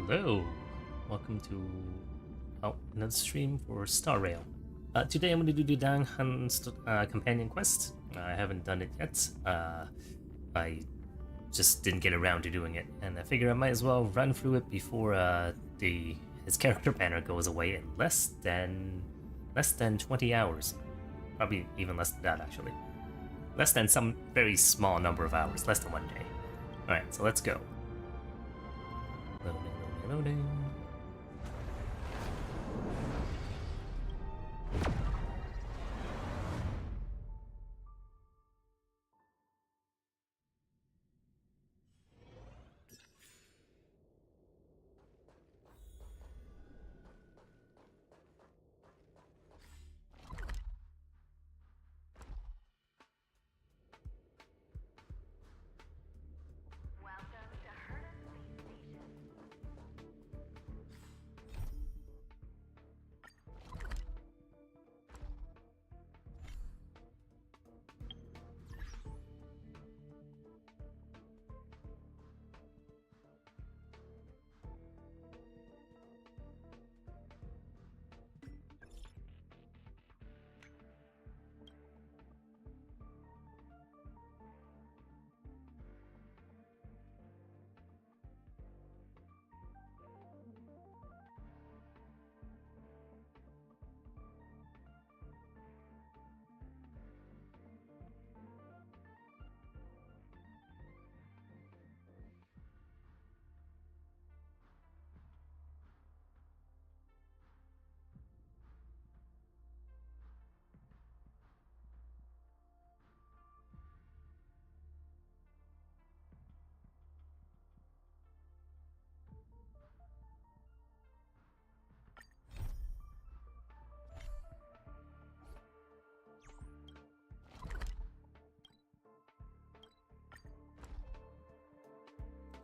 Hello, welcome to another stream for Star Rail. Today I'm going to do the Dan Han's companion quest. I haven't done it yet. I just didn't get around to doing it, and I figure I might as well run through it before his character banner goes away in less than 20 hours. Probably even less than that, actually. Less than some very small number of hours, less than one day. Alright, so let's go. Loading.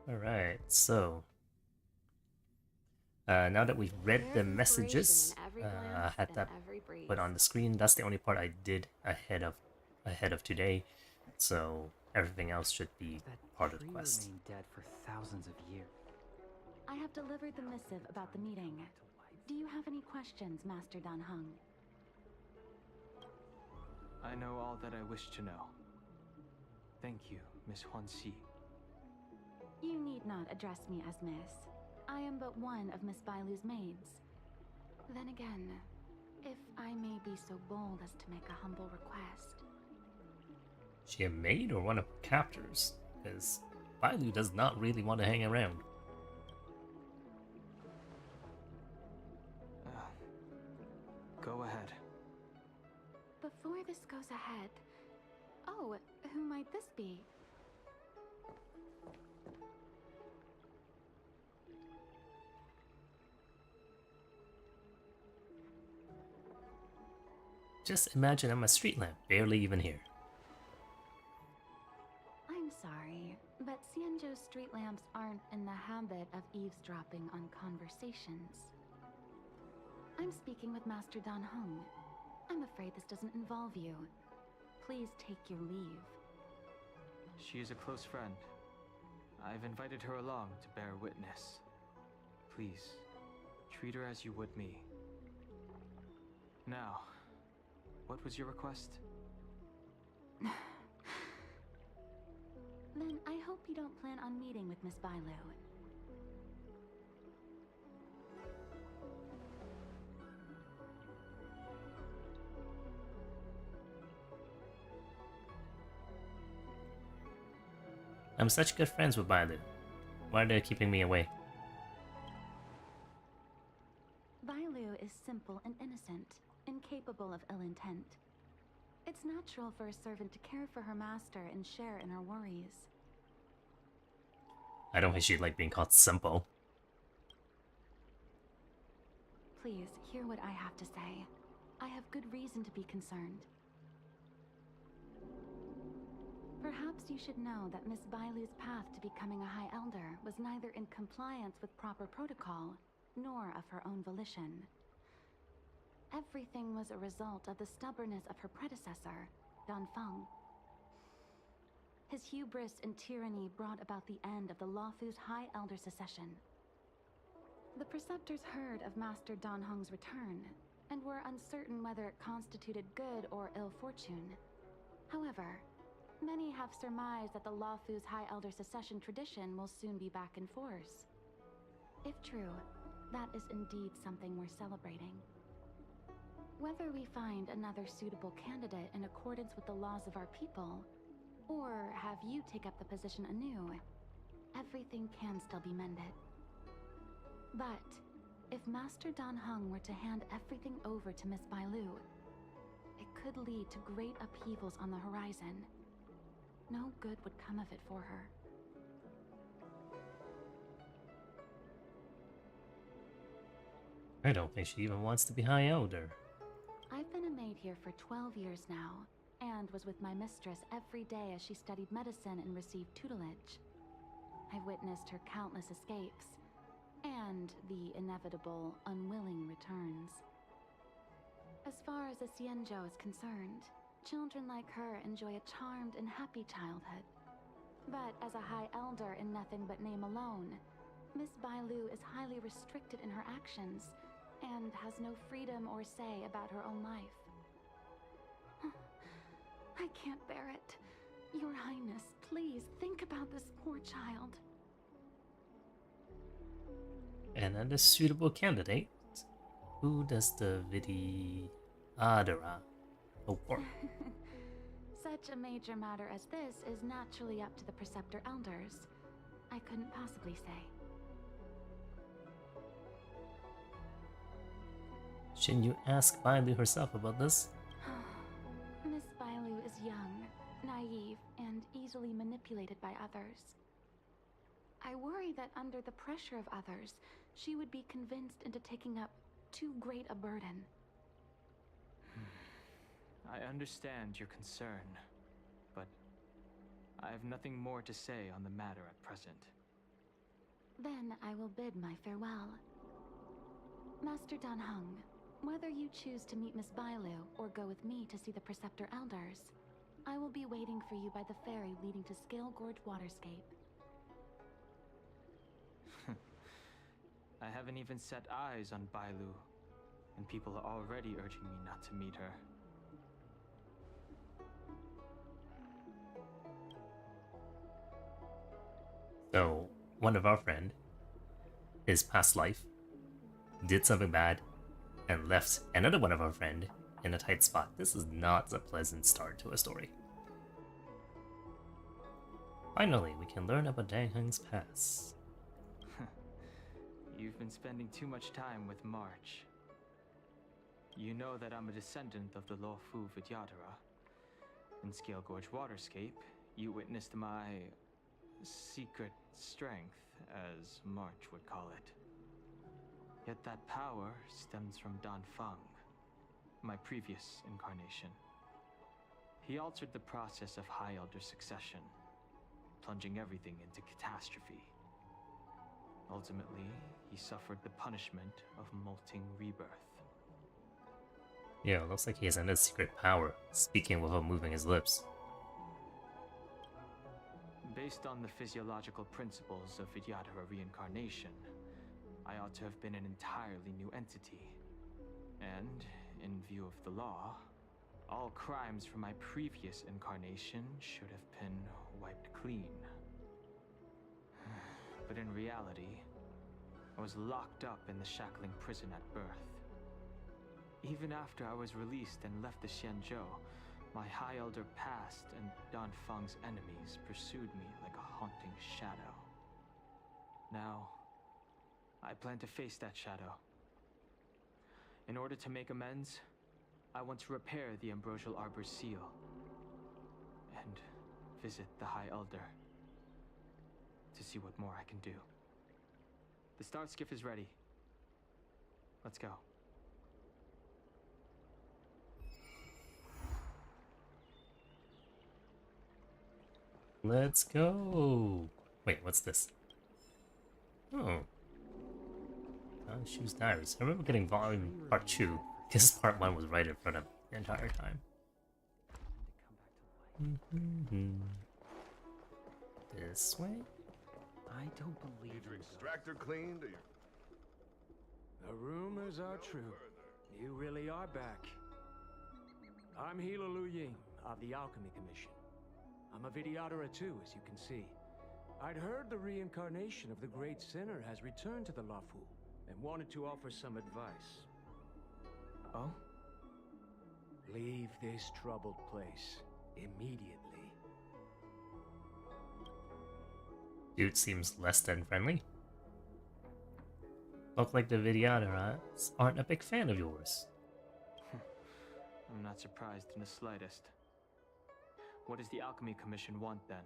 Alright, so now that we've read the messages, had that put on the screen. That's the only part I did ahead of today, so everything else should be part of the quest. Dead for thousands of years. I have delivered the missive about the meeting. Do you have any questions, Master Dan Heng? I know all that I wish to know. Thank you, Miss Huanxi. You need not address me as Miss. I am but one of Miss Bailu's maids. Then again, if I may be so bold as to make a humble request. Is she a maid or one of her captors? Because Bailu does not really want to hang around. Go ahead. Before this goes ahead... Oh, who might this be? Just imagine I'm a street lamp, barely even here. I'm sorry, but Xianzhou's street lamps aren't in the habit of eavesdropping on conversations. I'm speaking with Master Dan Heng. I'm afraid this doesn't involve you. Please take your leave. She is a close friend. I've invited her along to bear witness. Please, treat her as you would me. Now, what was your request? Then I hope you don't plan on meeting with Miss Bailu. I'm such good friends with Bailu. Why are they keeping me away? Bailu is simple and innocent, incapable of ill intent. It's natural for a servant to care for her master and share in her worries. I don't think she'd like being called simple. Please, hear what I have to say. I have good reason to be concerned. Perhaps you should know that Miss Bailu's path to becoming a High Elder was neither in compliance with proper protocol, nor of her own volition. Everything was a result of the stubbornness of her predecessor, Dan Feng. His hubris and tyranny brought about the end of the Luofu's High Elder succession. The Preceptors heard of Master Dan Hong's return, and were uncertain whether it constituted good or ill fortune. However, many have surmised that the Luofu's High Elder Succession tradition will soon be back in force. If true, that is indeed something worth celebrating. Whether we find another suitable candidate in accordance with the laws of our people, or have you take up the position anew, everything can still be mended. But if Master Dan Hong were to hand everything over to Miss Bailu, it could lead to great upheavals on the horizon. No good would come of it for her. I don't think she even wants to be High Elder. I've been a maid here for 12 years now, and was with my mistress every day as she studied medicine and received tutelage. I've witnessed her countless escapes, and the inevitable, unwilling returns. As far as the Xianzhou is concerned, children like her enjoy a charmed and happy childhood. But as a High Elder in nothing but name alone, Miss Bailu is highly restricted in her actions, and has no freedom or say about her own life. I can't bear it. Your Highness, please think about this poor child. Another suitable candidate? Who does the Vidyadhara award? Such a major matter as this is naturally up to the Preceptor Elders. I couldn't possibly say. Shouldn't you ask Bailu herself about this? Miss Bailu is young, naive, and easily manipulated by others. I worry that under the pressure of others, she would be convinced into taking up too great a burden. I understand your concern, but I have nothing more to say on the matter at present. Then I will bid my farewell. Master Dan Hong, whether you choose to meet Miss Bailu or go with me to see the Preceptor Elders, I will be waiting for you by the ferry leading to Scale Gorge Waterscape. I haven't even set eyes on Bailu, and people are already urging me not to meet her. So, one of our friend, his past life, did something bad, and left another one of our friend in a tight spot. This is not a pleasant start to a story. Finally, we can learn about Dan Hong's past. You've been spending too much time with March. You know that I'm a descendant of the Luofu Vidyadhara. In Scale Gorge Waterscape, you witnessed my secret strength, as March would call it. Yet that power stems from Dan Feng, my previous incarnation. He altered the process of High Elder succession, plunging everything into catastrophe. Ultimately, he suffered the punishment of molting rebirth. Yeah, looks like he has another secret power, speaking without moving his lips. Based on the physiological principles of Vidyadhara reincarnation, I ought to have been an entirely new entity. And, in view of the law, all crimes from my previous incarnation should have been wiped clean. But in reality, I was locked up in the shackling prison at birth. Even after I was released and left the Xianzhou, my High Elder past and Dan Feng's enemies pursued me like a haunting shadow. Now, I plan to face that shadow. In order to make amends, I want to repair the Ambrosial Arbor's seal and visit the High Elder to see what more I can do. The start skiff is ready. Let's go. Let's go! Wait, what's this? Oh. Shoes Diaries. I remember getting volume part 2, because part 1 was right in front of the entire time. This way? I don't believe Need your extractor cleaned or your... The rumors are true. You really are back. I'm Hilo Lu Ying of the Alchemy Commission. I'm a videoterer too, as you can see. I'd heard the reincarnation of the Great Sinner has returned to the Lafu, and wanted to offer some advice. Oh? Leave this troubled place immediately. Dude seems less than friendly. Look like the videoteras aren't a big fan of yours. I'm not surprised in the slightest. What does the Alchemy Commission want then?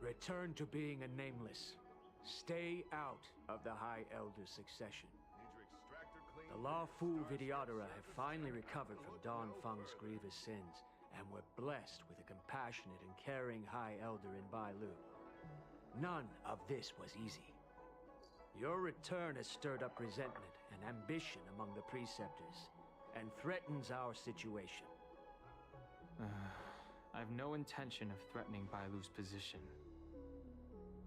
Return to being a nameless. Stay out of the High Elder succession. The Lafu Videotera have finally recovered from Don Feng's grievous sins, and were blessed with a compassionate and caring High Elder in Bailu. None of this was easy. Your return has stirred up resentment and ambition among the Preceptors, and threatens our situation. I've no intention of threatening Bailu's position.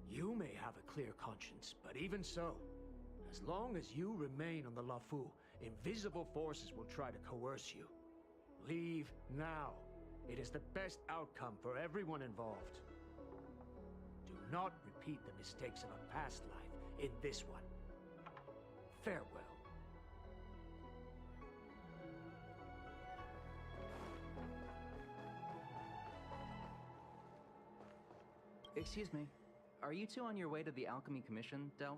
You may have a clear conscience, but even so, as long as you remain on the Lafu, invisible forces will try to coerce you. Leave now. It is the best outcome for everyone involved. Do not repeat the mistakes of a past life in this one. Farewell. Excuse me. Are you two on your way to the Alchemy Commission, Delph?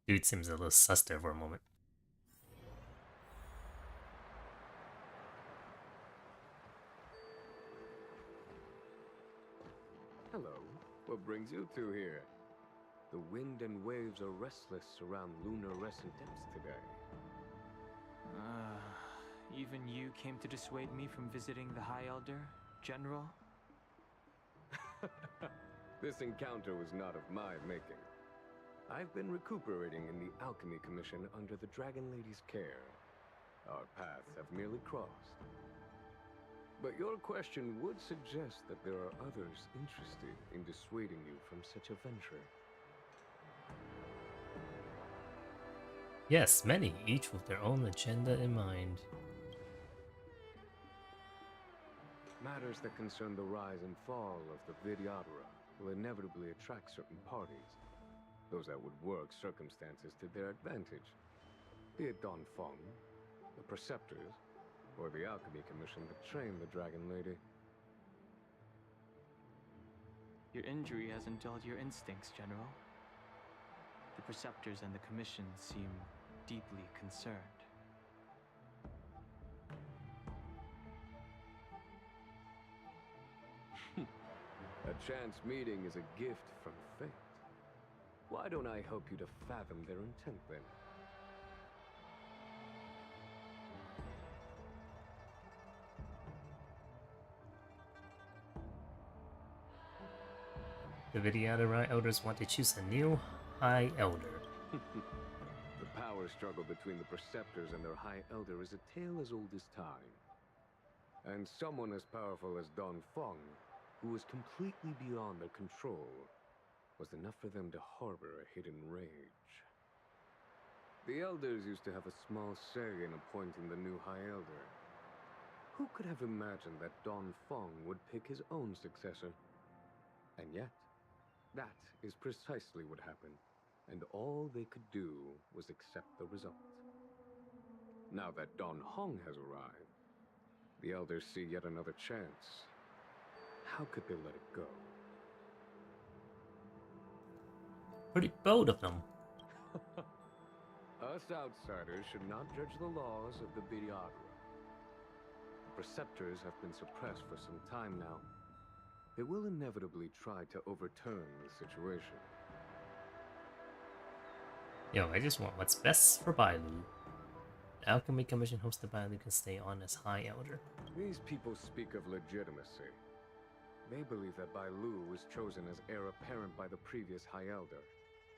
Dude seems a little sus there for a moment. Hello. What brings you two here? The wind and waves are restless around lunar-rescent depths today. Even you came to dissuade me from visiting the High Elder, General? This encounter was not of my making. I've been recuperating in the Alchemy Commission under the Dragon Lady's care. Our paths have merely crossed. But your question would suggest that there are others interested in dissuading you from such a venture. Yes, many, each with their own agenda in mind. Matters that concern the rise and fall of the Videotera will inevitably attract certain parties. Those that would work circumstances to their advantage. Be it Don Feng, the Preceptors, or the Alchemy Commission that trained the Dragon Lady. Your injury hasn't dulled your instincts, General. The Preceptors and the Commission seem deeply concerned. A chance meeting is a gift from fate. Why don't I help you to fathom their intent then? The Videotera elders want to choose a new High Elder. The power struggle between the Preceptors and their High Elder is a tale as old as time. And someone as powerful as Don Feng, who was completely beyond their control, was enough for them to harbor a hidden rage. The Elders used to have a small say in appointing the new High Elder. Who could have imagined that Don Feng would pick his own successor? And yet, that is precisely what happened, and all they could do was accept the result. Now that Don Hong has arrived, the Elders see yet another chance. How could they let it go? Pretty bold of them. Us outsiders should not judge the laws of the Videotera. The Preceptors have been suppressed for some time now. They will inevitably try to overturn the situation. Yo, I just want what's best for Bailu. The Alchemy Commission hopes that Bailu can stay on as High Elder. These people speak of legitimacy. They believe that Bailu was chosen as heir apparent by the previous High Elder,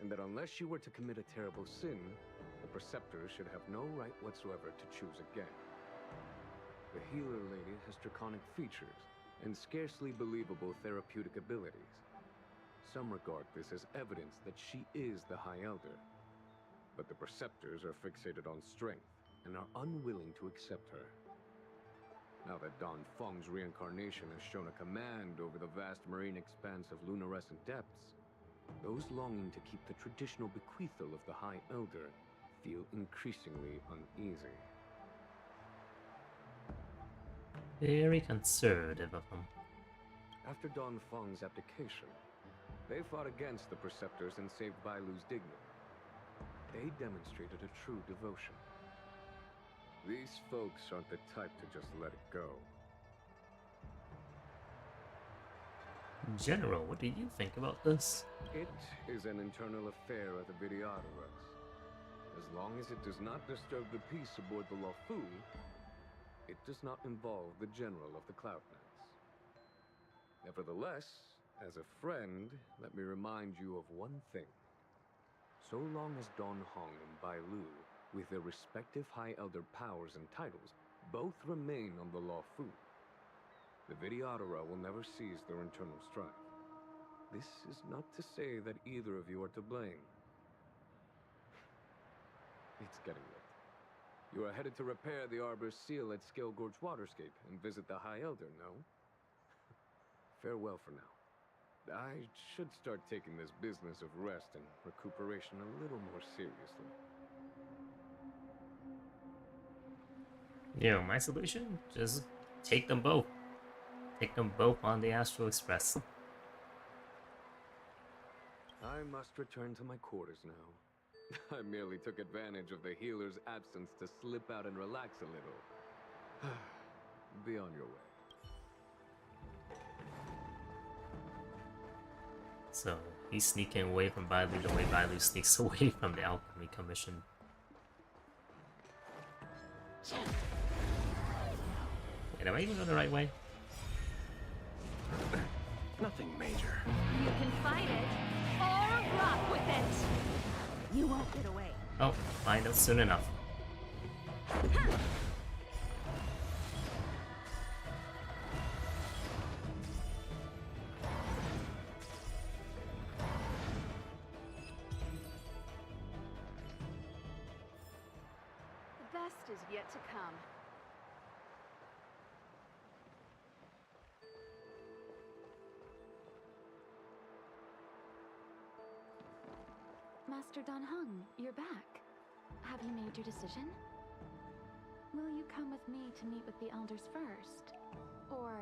and that unless you were to commit a terrible sin, the Preceptors should have no right whatsoever to choose again. The healer lady has draconic features and scarcely believable therapeutic abilities. Some regard this as evidence that she is the High Elder. But the Preceptors are fixated on strength and are unwilling to accept her. Now that Don Feng's reincarnation has shown a command over the vast marine expanse of luminescent depths, those longing to keep the traditional bequeathal of the High Elder feel increasingly uneasy. Very conservative of them. After Don Feng's abdication, they fought against the Preceptors and saved Bailu's dignity. They demonstrated a true devotion. These folks aren't the type to just let it go. General, what do you think about this? It is an internal affair of the Videoteras. As long as it does not disturb the peace aboard the Luofu, it does not involve the General of the Cloudlands. Nevertheless, as a friend, let me remind you of one thing. So long as Don Hong and Bailu, with their respective High Elder powers and titles, both remain on the Luofu, the Videotera will never cease their internal strife. This is not to say that either of you are to blame. It's getting late. You are headed to repair the Arbor's seal at Scale Gorge Waterscape and visit the High Elder, no? Farewell for now. I should start taking this business of rest and recuperation a little more seriously. You know, my solution? Just take them both. Take them both on the Astral Express. I must return to my quarters now. I merely took advantage of the healer's absence to slip out and relax a little. Be on your way. So, he's sneaking away from Bailu the way Bailu sneaks away from the Alchemy Commission. Wait, am I even going the right way? Nothing major. You can fight it, or rock with it. You won't get away. Oh, find out soon enough. The best is yet to come. Master Don Hung, you're back. Have you made your decision? Will you come with me to meet with the elders first? Or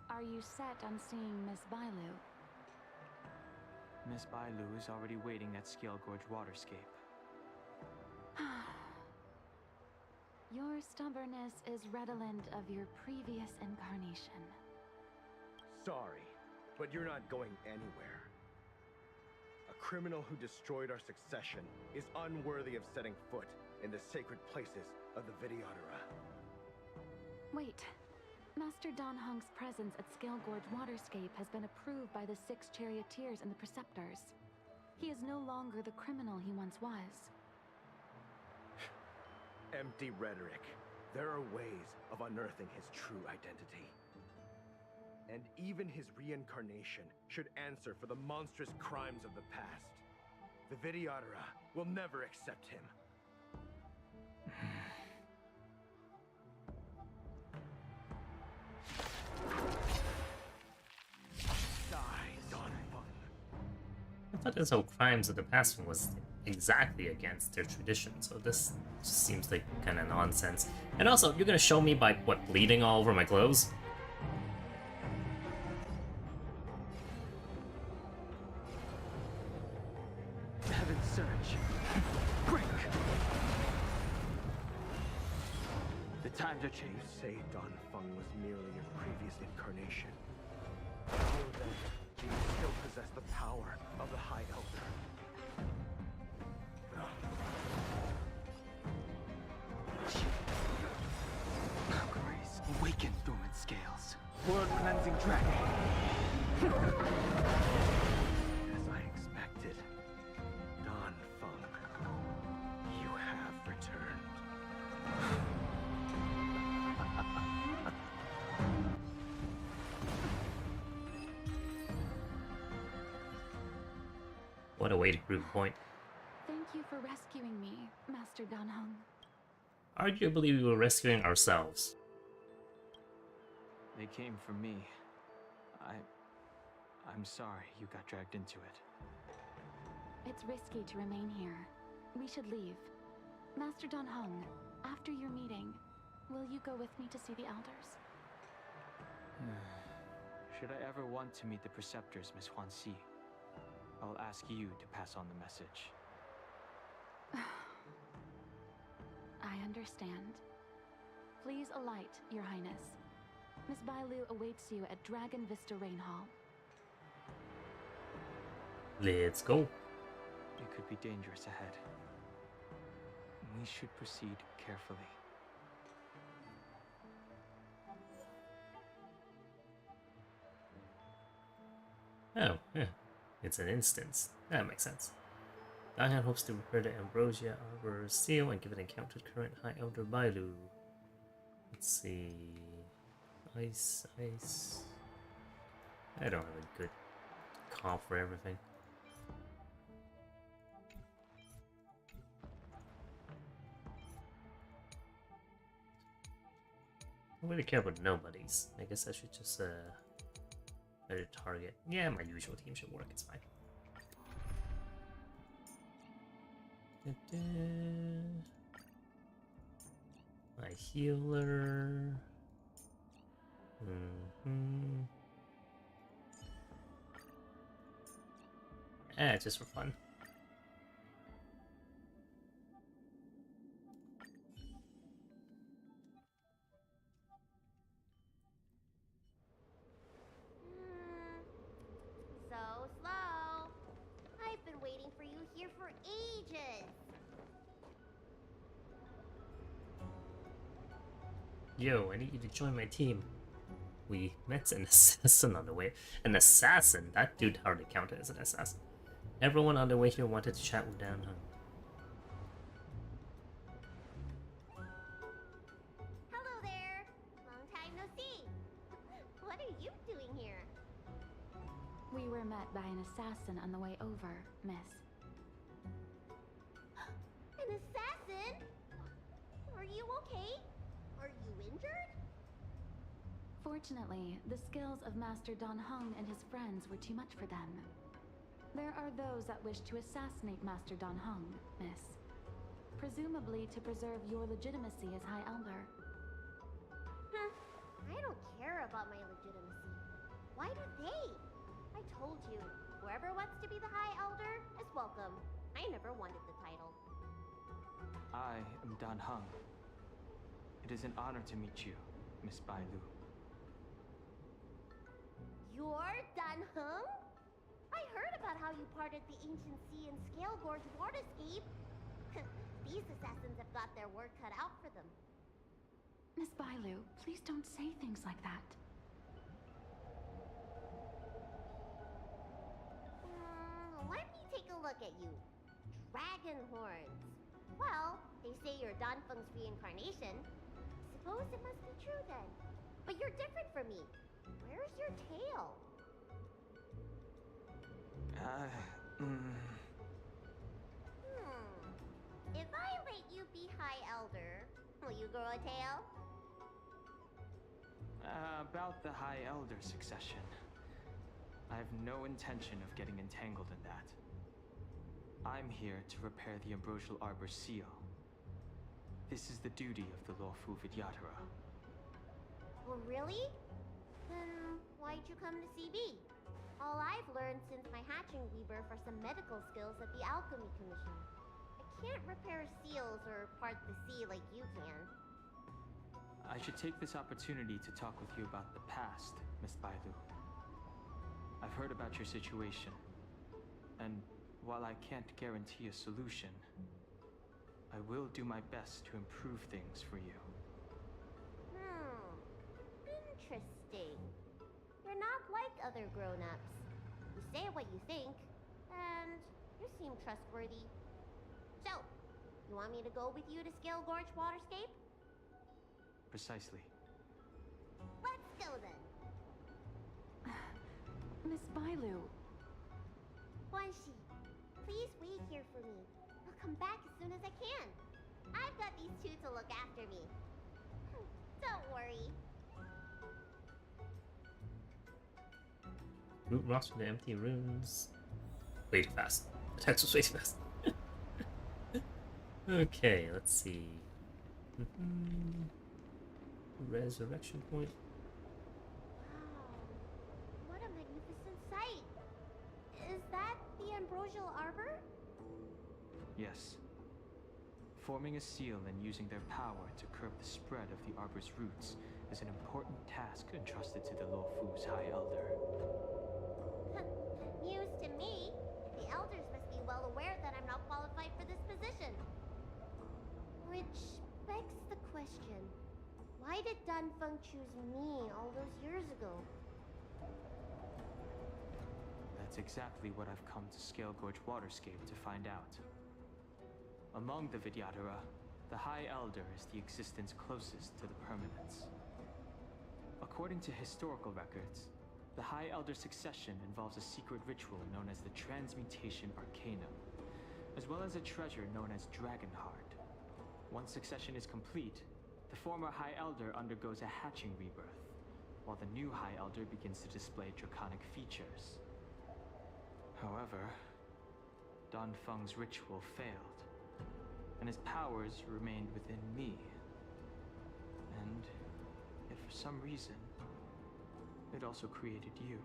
are you set on seeing Miss Bailu? Miss Bailu is already waiting at Scale Gorge Waterscape. Your stubbornness is redolent of your previous incarnation. Sorry, but you're not going anywhere. A criminal who destroyed our succession is unworthy of setting foot in the sacred places of the Videotera. Wait. Master Don Hung's presence at Scale Gorge Waterscape has been approved by the 6 charioteers and the preceptors. He is no longer the criminal he once was. Empty rhetoric. There are ways of unearthing his true identity. And even his reincarnation should answer for the monstrous crimes of the past. The Videotera will never accept him. I thought this whole crimes of the past one was exactly against their tradition, so this just seems like kind of nonsense. And also, you're gonna show me by, what, bleeding all over my clothes? Heaven's surge. Quick! The times are You changed. say Don Feng was merely your previous incarnation. How then do you still possess the power of the High Elder? Grace, awaken dormant scales. World-cleansing dragon. As I expected, Don Feng, you have returned. What a way to prove a point. Thank you for rescuing me, Master Danheng. Arguably, we were rescuing ourselves. They came for me. I'm sorry you got dragged into it. It's risky to remain here. We should leave. Master Danheng, after your meeting, will you go with me to see the elders? Should I ever want to meet the Preceptors, Miss Huanxi, I'll ask you to pass on the message. I understand. Please alight, Your Highness. Miss Bailu awaits you at Dragon Vista Rain Hall. Let's go. It could be dangerous ahead. We should proceed carefully. Oh, yeah. It's an instance. That makes sense. Dahan hopes to repair the Ambrosia Arbor seal and give an account to current High Elder Bailu. Let's see. Ice. I don't have a good call for everything. I really care about nobodies. I guess I should just let it target. Yeah, my usual team should work. It's fine. My healer. Just for fun. So slow. I've been waiting for you here for ages. Yo, I need you to join my team. We met an assassin on the way. An assassin? That dude hardly counted as an assassin. Everyone on the way here wanted to chat with Dan Hung. Hello there. Long time no see. What are you doing here? We were met by an assassin on the way over, miss. An assassin? Are you okay? Are you injured? Fortunately, the skills of Master Danheng and his friends were too much for them. There are those that wish to assassinate Master Danheng, miss. Presumably to preserve your legitimacy as High Elder. I don't care about my legitimacy. Why do they? I told you, whoever wants to be the High Elder is welcome. I never wanted the title. I am Dan Heng. It is an honor to meet you, Miss Bailu. You're Dan Heng? I heard about how you parted the ancient sea and Scale Gorge waterscape. These assassins have got their work cut out for them. Miss Bailu, please don't say things like that. Let me take a look at you. Dragon horns. Well, they say you're Dan Feng's reincarnation. Suppose it must be true then. But you're different from me. Where's your tail? If I let you be High Elder, will you grow a tail? About the High Elder succession. I have no intention of getting entangled in that. I'm here to repair the Ambrosial Arbor seal. This is the duty of the lawful Vidyadhara. Well, really? Then why'd you come to CB? All I've learned since my hatching rebirth are some medical skills at the Alchemy Commission. I can't repair seals or part the sea like you can. I should take this opportunity to talk with you about the past, Miss Bailu. I've heard about your situation, and while I can't guarantee a solution, I will do my best to improve things for you. Interesting. You're not like other grown-ups. You say what you think, and you seem trustworthy. So, you want me to go with you to Scale Gorge Waterscape? Precisely. Let's go then. Miss Bailu. Guanxi, Please wait here for me. I'll come back as soon as I can. I've got these two to look after me. Don't worry. Root rocks from the empty ruins. Way too fast. The text was way too fast. Okay, let's see. Resurrection point. Wow. What a magnificent sight. Is that the ambrosial arbor? Yes. Forming a seal and using their power to curb the spread of the arbor's roots is an important task entrusted to the Luofu's High Elder. News to me. The elders must be well aware that I'm not qualified for this position. Which begs the question, why did Danfeng choose me all those years ago? That's exactly what I've come to Scale Gorge Waterscape to find out. Among the Vidyadhara, the High Elder is the existence closest to the permanence. According to historical records, the High Elder succession involves a secret ritual known as the Transmutation Arcanum, as well as a treasure known as Dragonheart. Once succession is complete, the former High Elder undergoes a hatching rebirth, while the new High Elder begins to display draconic features. However, Danfeng's ritual failed, and his powers remained within me. And if for some reason, it also created you.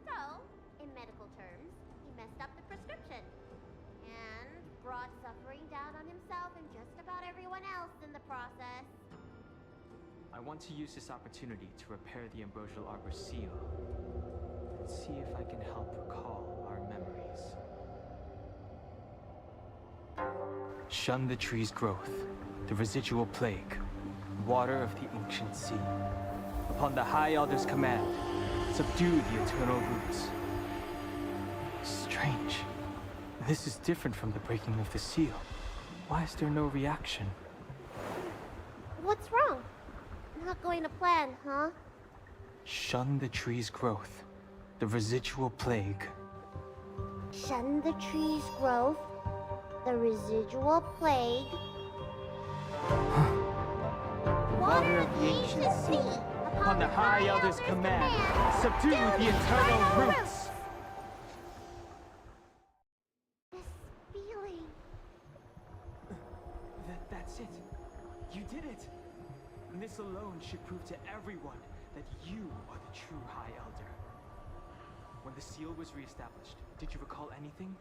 So, in medical terms, he messed up the prescription. And brought suffering down on himself and just about everyone else in the process. I want to use this opportunity to repair the ambrosial arbor's seal, and see if I can help recall our memories. Shun the tree's growth, the residual plague, water of the ancient sea. Upon the High Elder's command, subdue the eternal roots. Strange. This is different from the breaking of the seal. Why is there no reaction? What's wrong? Not going to plan, huh? Shun the tree's growth, the residual plague. Shun the tree's growth, the residual plague. Water of the ancient sea. Upon the High Elder's command, subdue the eternal roots! This feeling. That's it. You did it. And this alone should prove to everyone that you are the true High Elder. When the seal was reestablished, did you recall anything?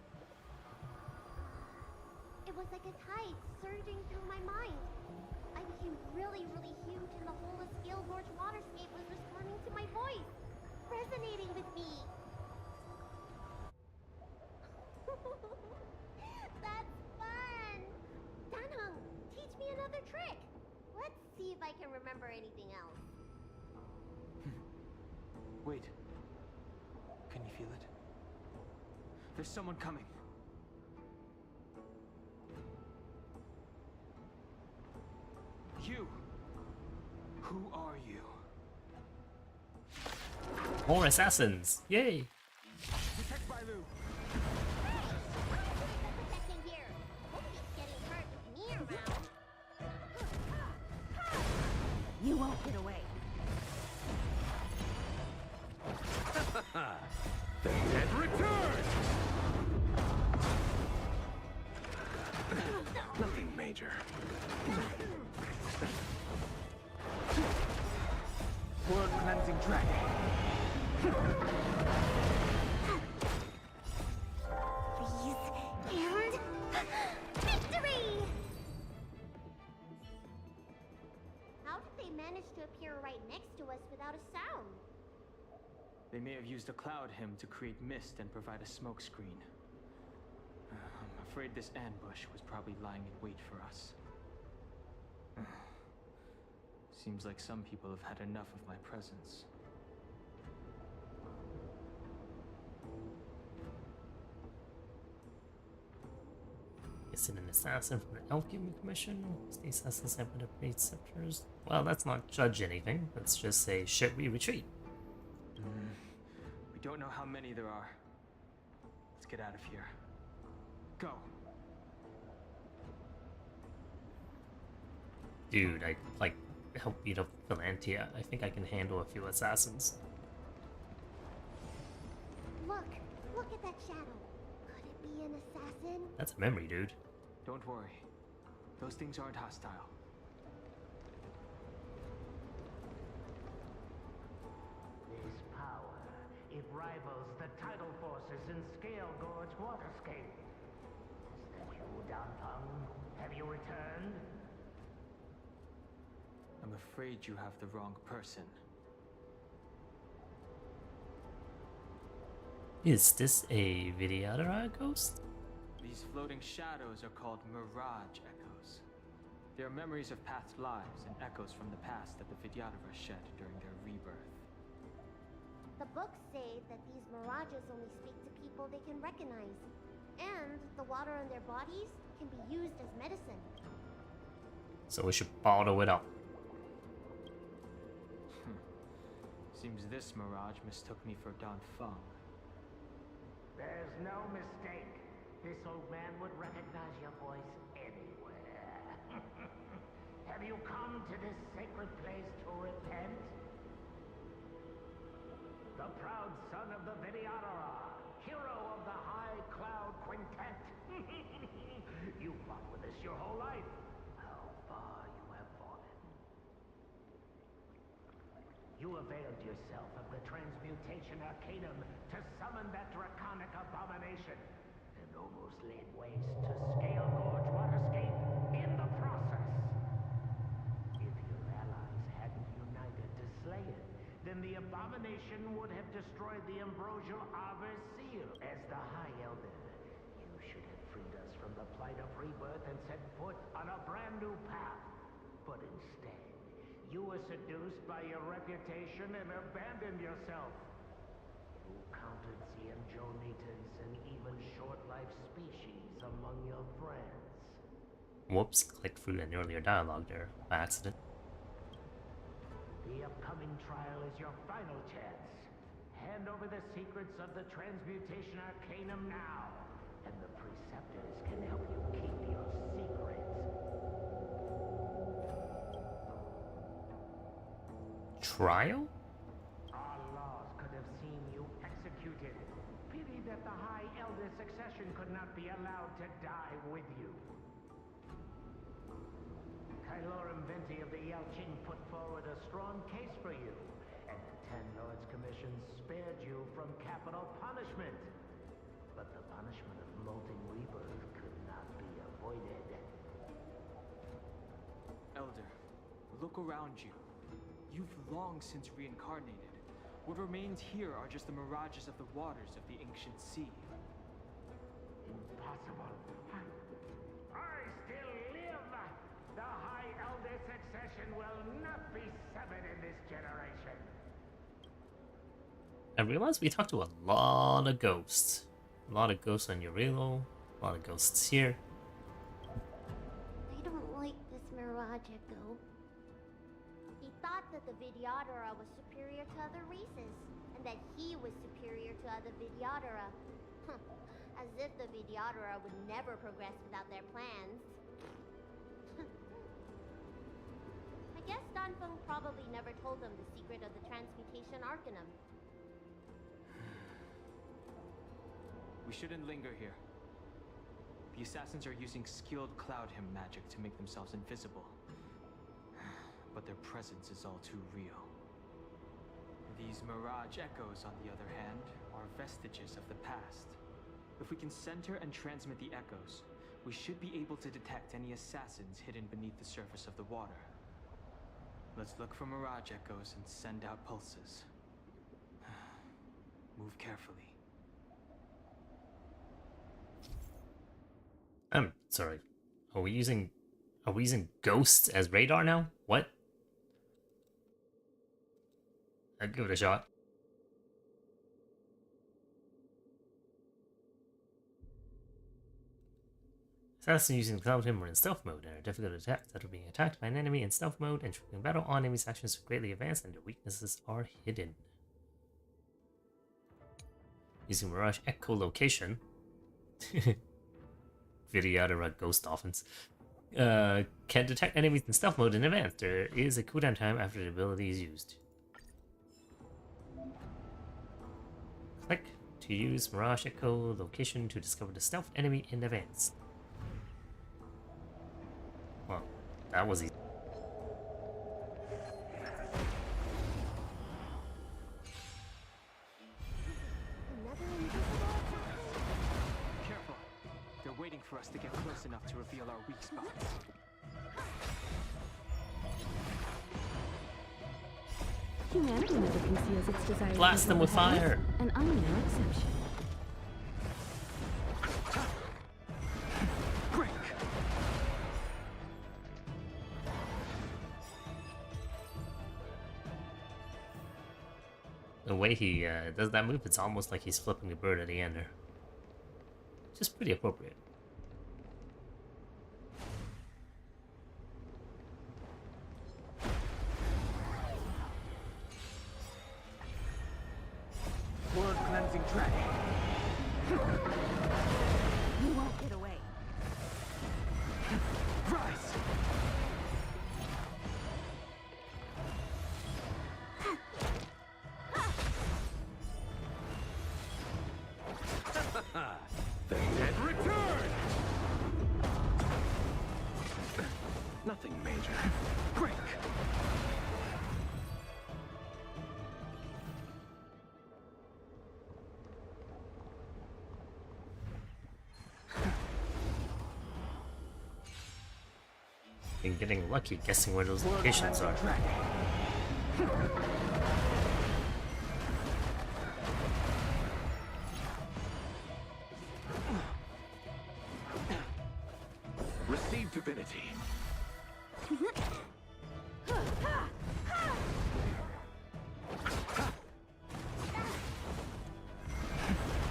It was like a tide surging through my mind. I became really huge, and the whole of Scale Gorge Waterscape was responding to my voice, resonating with me. That's fun! Danheng, teach me another trick. Let's see if I can remember anything else. Wait. Can you feel it? There's someone coming. You! Who are you? More assassins! Yay! Protect Bailu! Protecting here. Nobody's getting hurt with me around. You won't get away. The dead return! Nothing major. World cleansing dragon. Please, and victory! How did they manage to appear right next to us without a sound? They may have used a cloud hymn to create mist and provide a smoke screen. I'm afraid this ambush was probably lying in wait for us. Seems like some people have had enough of my presence. Is it an assassin from the Alchemy Commission? Is the assassins have been upgrade scepters? Well, let's not judge anything. Let's just say, should we retreat? We don't know how many there are. Let's Let's get out of here. Go. Dude, I like help beat up Valentia. I think I can handle a few assassins. Look! Look at that shadow! Could it be an assassin? That's a memory, dude. Don't worry. Those things aren't hostile. This power, it rivals the tidal forces in Scale Gorge Waterscape. Is that you, Danfeng? Have you returned? I'm afraid you have the wrong person. Is this a Vidyadhara ghost? These floating shadows are called mirage echoes. They are memories of past lives and echoes from the past that the Vidyadhara shed during their rebirth. The books say that these mirages only speak to people they can recognize. And the water in their bodies can be used as medicine. So we should bottle it up. Seems this mirage mistook me for Danfeng. There's no mistake. This old man would recognize your voice anywhere. Have you come to this sacred place to repent? The proud son of the Vidyadhara, hero of the High Cloud Quintet. You fought with us your whole life. How far you have fallen. You availed yourself of the Transmutation Arcanum to summon that draconic abomination, and almost laid waste to Scale Gorge Waterscape in the process. If your allies hadn't united to slay it, then the abomination would have destroyed the ambrosial Arbor Seal. As the High Elder, you should have freed us from the plight of rebirth and set foot on a brand new path. But instead, you were seduced by your reputation and abandoned yourself. You counted Xianzhou-Nitans and even short-life species among your friends. Whoops, clicked through an earlier dialogue there by accident. The upcoming trial is your final chance. Hand over the secrets of the Transmutation Arcanum now, and the Preceptors can help you keep your secrets. Trial? Our laws could have seen you executed. Pity that the High Elder succession could not be allowed to die with you. Kylorum Venti of the Yaoqing put forward a strong case for you, and the Ten Lords Commission spared you from capital punishment. But the punishment of molten rebirth could not be avoided. Elder, look around you. You've long since reincarnated. What remains here are just the mirages of the waters of the ancient sea. Impossible. I still live! The High Elder succession will not be severed in this generation. I realized we talked to a lot of ghosts. A lot of ghosts on Urilo, a lot of ghosts here. I don't like this mirage echo. He thought that the Vidyadhara was superior to other races, and that he was superior to other Vidyadhara. As if the Vidyadhara would never progress without their plans. I guess Danfeng probably never told them the secret of the Transmutation Arcanum. We shouldn't linger here. The assassins are using skilled cloud hymn magic to make themselves invisible. But their presence is all too real. These mirage echoes, on the other hand, are vestiges of the past. If we can center and transmit the echoes, we should be able to detect any assassins hidden beneath the surface of the water. Let's look for mirage echoes and send out pulses. Move carefully. I'm sorry. Are we using ghosts as radar now? What? I'd give it a shot. Assassins using the cloud hymn are in stealth mode and are difficult to detect. After being attacked by an enemy in stealth mode, entering battle, all enemies' actions are greatly advanced and their weaknesses are hidden. Using Mirage Echolocation. Videodora Ghost Dolphins. Can detect enemies in stealth mode in advance. There is a cooldown time after the ability is used. Click to use Mirage Echo location to discover the stealth enemy in advance. Well, that was easy. Careful. They're waiting for us to get close enough to reveal our weak spots. Humanity never conceals its desire to Blast them with control the fire. heavens, and I'm no exception. The way he does that move, it's almost like he's flipping the bird at the end there. Just pretty appropriate. Blood cleansing track. You won't get away. Rise. The dead Return! nothing major. Break. Been getting lucky guessing where those locations are. Track. Receive divinity.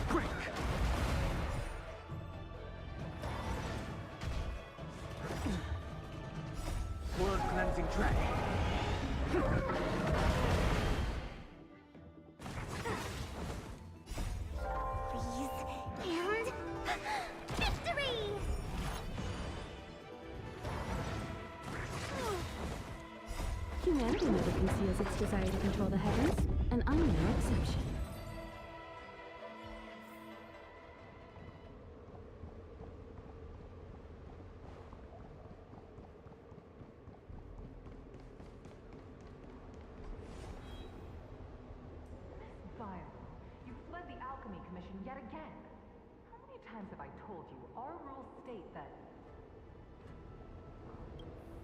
Break. Blood cleansing track. Freeze and victory! Humanity never conceals its desire to control the heavens, and I'm no exception. Vile, you fled the Alchemy Commission yet again. How many times have I told you our rules state that...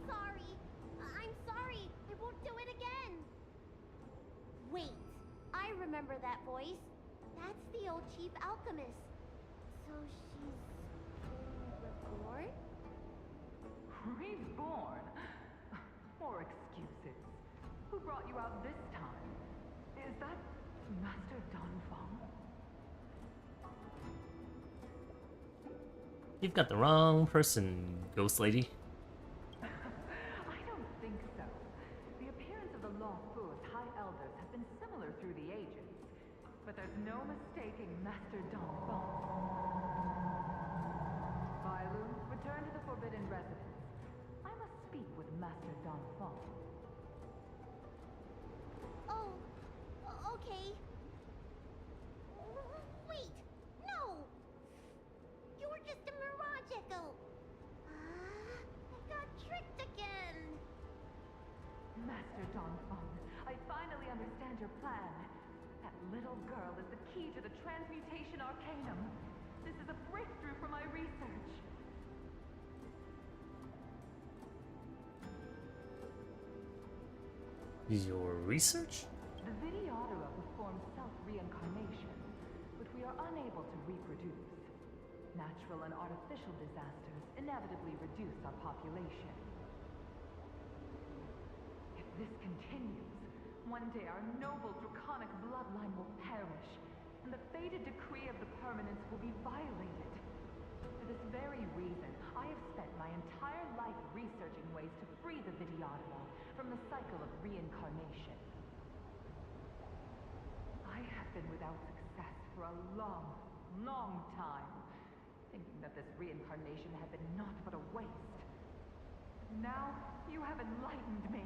Sorry. I'm sorry. I won't do it again. Wait. I remember that voice. That's the old chief alchemist. So she's reborn? Reborn? More excuses. Who brought you out this time? Is that Master Donfang? You've got the wrong person, Ghost Lady. I don't think so. The appearance of the Lost Fool's High Elders has been similar through the ages. But there's no mistaking Master Donfang. Bailu, return to the Forbidden Residence. I must speak with Master Donfang. Oh, okay. Wait, no! You're just a mirage echo. I got tricked again. Master Donfang, I finally understand your plan. That little girl is the key to the transmutation arcanum. This is a breakthrough for my research. Your research? The Videodora performs self-reincarnation, but we are unable to reproduce. Natural and artificial disasters inevitably reduce our population. If this continues, one day our noble draconic bloodline will perish, and the fated decree of the permanence will be violated. For this very reason, I have spent my entire life researching ways to free the Videodora from the cycle of reincarnation. I have been without success for a long, long time. thinking that this reincarnation had been naught but a waste. Now, you have enlightened me.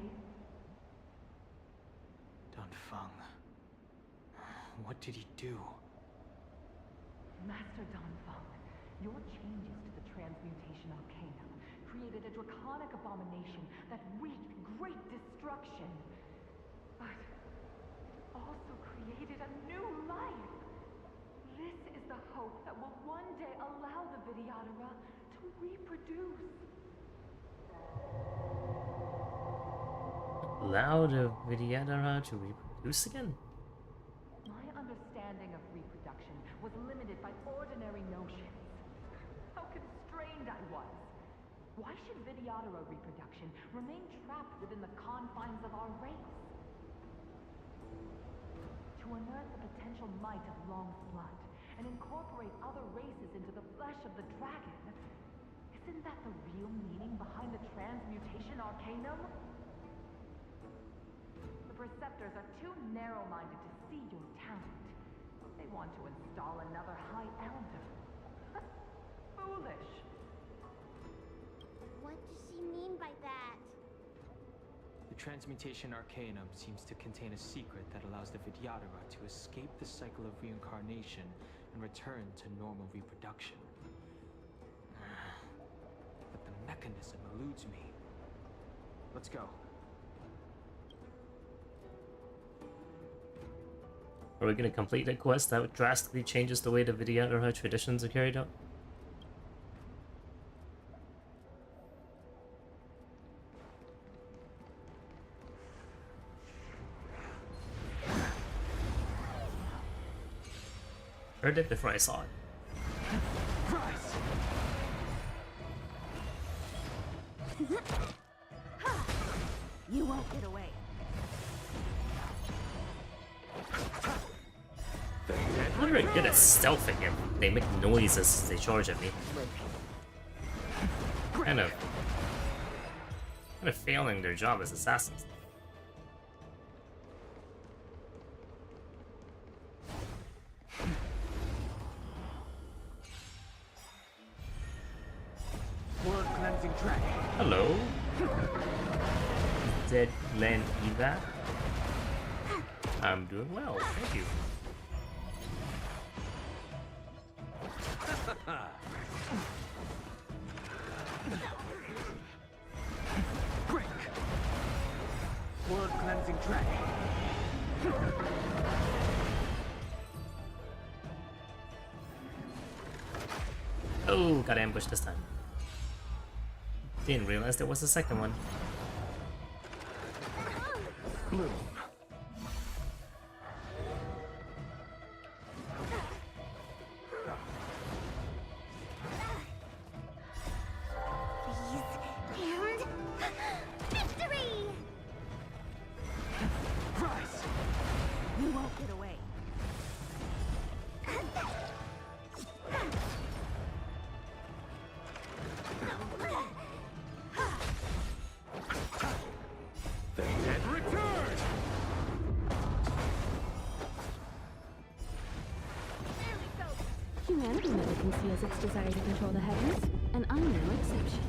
Danfeng. What did he do? Master Danfeng, your changes to the transmutation arcanum created a draconic abomination that wreaked great destruction. But it also created a new life. This is the hope that will one day allow the Vidyadhara to reproduce. Allow the Vidyadhara to reproduce again? My understanding of reproduction was limited by ordinary notions. How constrained I was. Why should Vidyadhara reproduction remain trapped within the confines of our race? To unearth the potential might of Long's blood and incorporate other races into the flesh of the dragon, isn't that the real meaning behind the transmutation arcanum? The Preceptors are too narrow-minded to see your talent. They want to install another High Elder. Foolish. What does she mean by that? The transmutation arcanum seems to contain a secret that allows the Vidyadhara to escape the cycle of reincarnation and return to normal reproduction. But the mechanism eludes me. Let's go. Are we going to complete a quest that drastically changes the way the Vidyadhara traditions are carried out? Heard it before I saw it. You won't get away. I'm not very good at stealthing and they make noises as they charge at me. Kind of failing their job as assassins. Blood cleansing track. Hello. Dead Glen Eva. I'm doing well, thank you. Break. Blood cleansing track. Oh, got ambushed this time. Didn't realize there was a second one. Bloom. Victory! Rise. You won't get away. The dead return. Humanity never conceals its desire to control the heavens, and I'm no exception.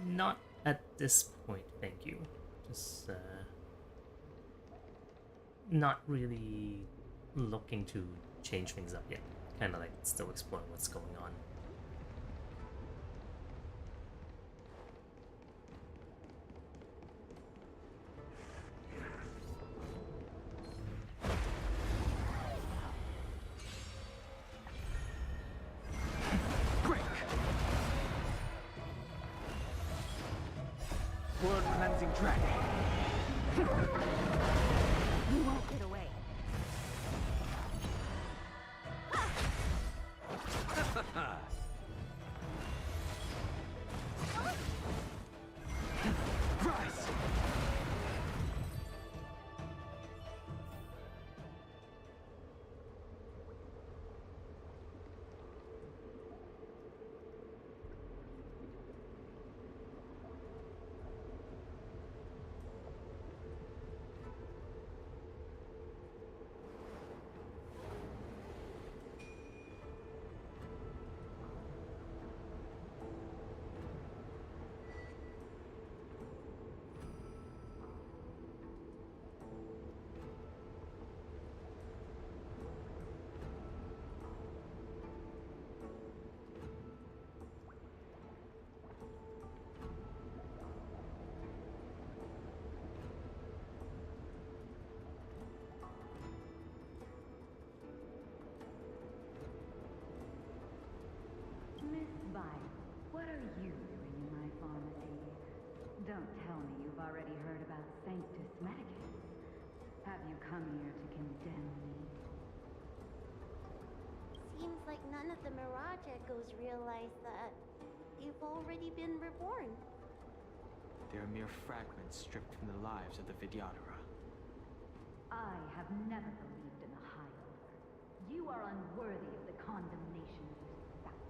Not at this point, thank you. Just, not really looking to change things up yet. Kinda like still exploring what's going on. Blood cleansing track. You won't get away. Rise. Don't tell me you've already heard about Sanctus Medicus. Have you come here to condemn me? Seems like none of the Mirage Echoes realize that you've already been reborn. They're mere fragments stripped from the lives of the Vidyadhara. I have never believed in the High Elder. You are unworthy of the condemnation you spout.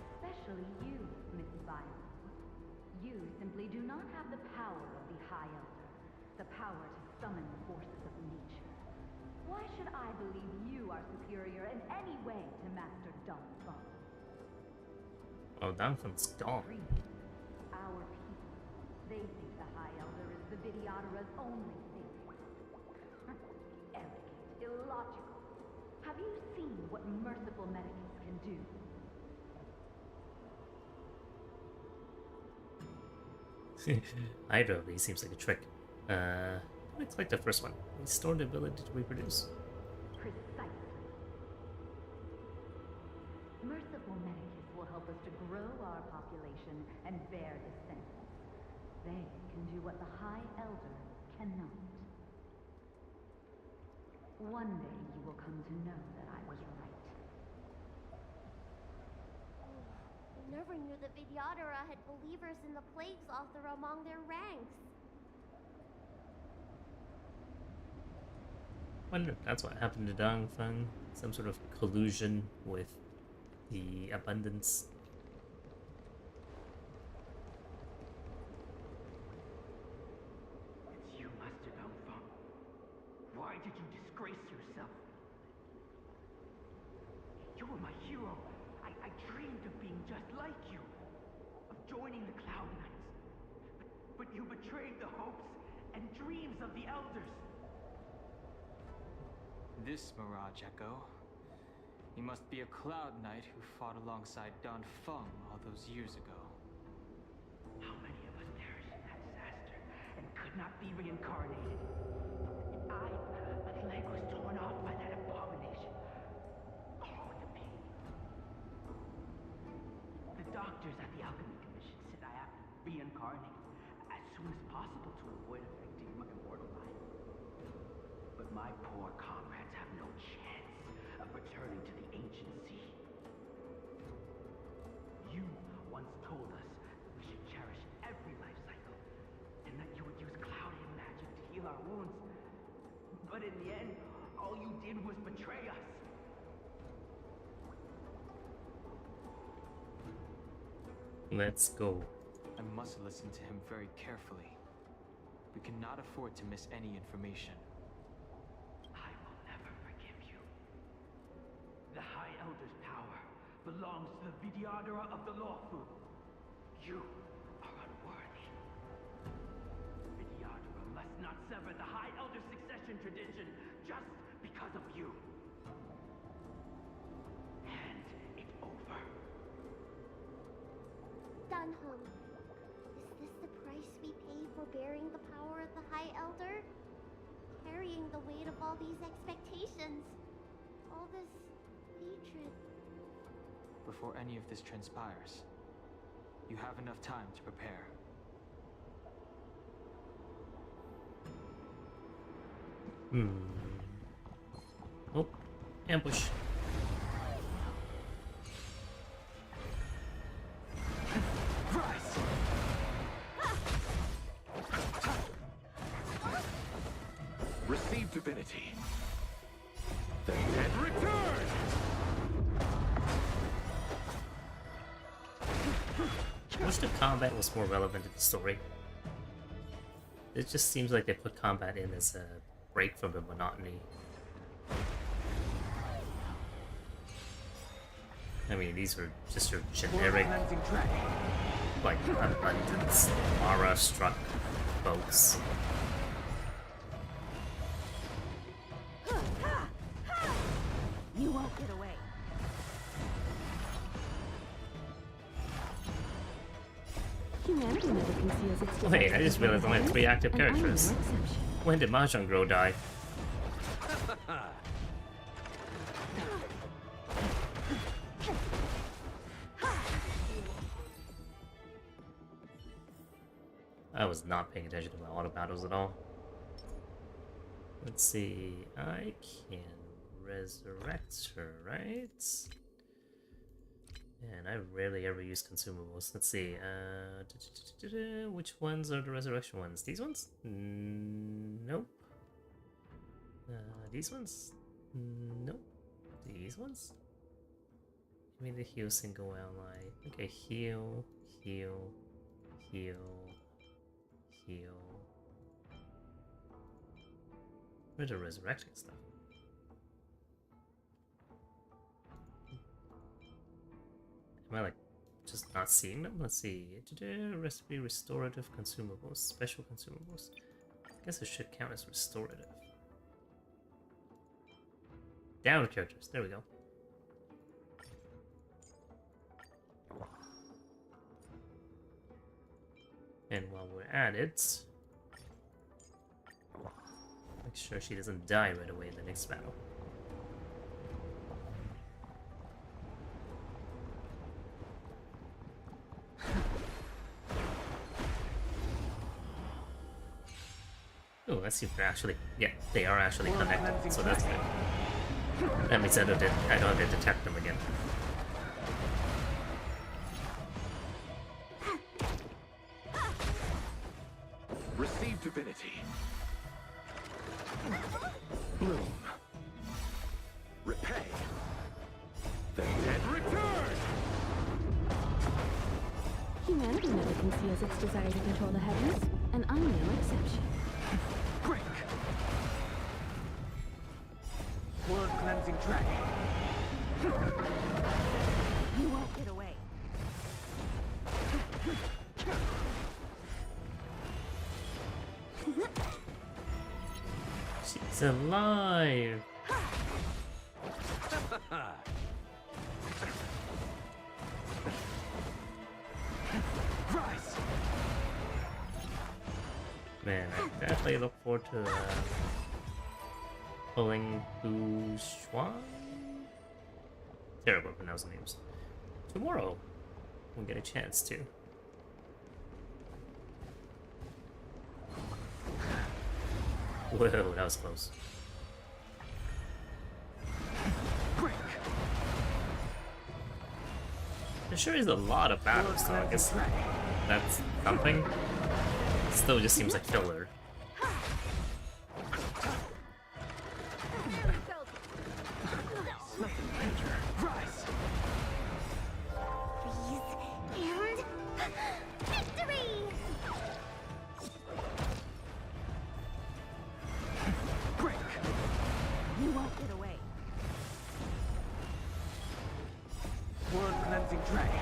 Especially you, Miss Violet. You simply do not have the power of the High Elder, the power to summon the forces of nature. Why should I believe you are superior in any way to Master Don Fung? Oh, Danfeng's gone. Our people, they think the High Elder is the Vidyadhara's only savior. Arrogant, illogical. Have you seen what merciful Medicus can do? Either of these seems like a trick. Looks like the first one. Restore the ability to reproduce. Precisely. Merciful Medicus will help us to grow our population and bear descendants. They can do what the High Elder cannot. One day you will come to know that I was right. Never knew the Vidyadhara had believers in the Plagues Author among their ranks. Wonder if that's what happened to Dongfeng. Some sort of collusion with the Abundance. It's you, Master Dongfeng. Why did you disgrace yourself? You were my hero. I dreamed of being just like you. Of joining the Cloud Knights. But you betrayed the hopes and dreams of the Elders. This Mirage Echo. He must be a Cloud Knight who fought alongside Don Fung all those years ago. How many of us perished in that disaster and could not be reincarnated? My leg was torn off by that abomination. Oh, the pain. The doctors at the Alchemy Commission said I have to reincarnate as soon as possible to avoid affecting my immortal life. But my poor comrades have no chance of returning to the ancient sea. You once told us we should cherish every life cycle, and that you would use clouding magic to heal our wounds. But in the end, all you did was betray us. Let's go. I must listen to him very carefully. We cannot afford to miss any information. I will never forgive you. The High Elder's power belongs to the Vidyadhara of the Lawfu. You are unworthy. Vidyadhara must not sever the High Elder's succession tradition just because of you. And it's over. Dunham, is this the price we pay for bearing the power of the High Elder? Carrying the weight of all these expectations. All this hatred. Before any of this transpires, you have enough time to prepare. Oh, ambush. Receive divinity. And return! I wish the combat was more relevant to the story. It just seems like they put combat in as a break from the monotony. I mean, these were just your generic, like, Abundance, Mara-struck folks. You won't get away. Humanity never conceals its Wait, I just realized I only have 3 active and I'm no characters. exception. When did Mahjong Grow die? I was not paying attention to my auto battles at all. Let's see. I can resurrect her, right? And I rarely ever use consumables. Let's see. Which ones are the resurrection ones? These ones? Nope. These ones? Nope. These ones? Give me the heal single ally. Okay, heal, heal, heal, heal. Where's the resurrection stuff? Am I like just not seeing them? Let's see. Recipe restorative consumables, special consumables. I guess it should count as restorative. Down characters. There we go. And while we're at it, make sure she doesn't die right away in the next battle. Oh, let's see if they're actually... Yeah, they are actually connected, so that's good. That means I don't have to detect them again. Receive divinity. Bloom. Repay. The dead return! Humanity never conceals its desire to control the heavens, and I'm no exception. Break! World cleansing track. You won't get away. She's alive! Rise! Man, I definitely look forward to pulling Bushwan? Terrible at pronouncing names. Tomorrow, we'll get a chance to. Whoa, that was close. Break! There sure is a lot of battles, so I guess that's something. Still just seems like filler. Rise! Freeze and victory! Break! You won't get away. World cleansing track.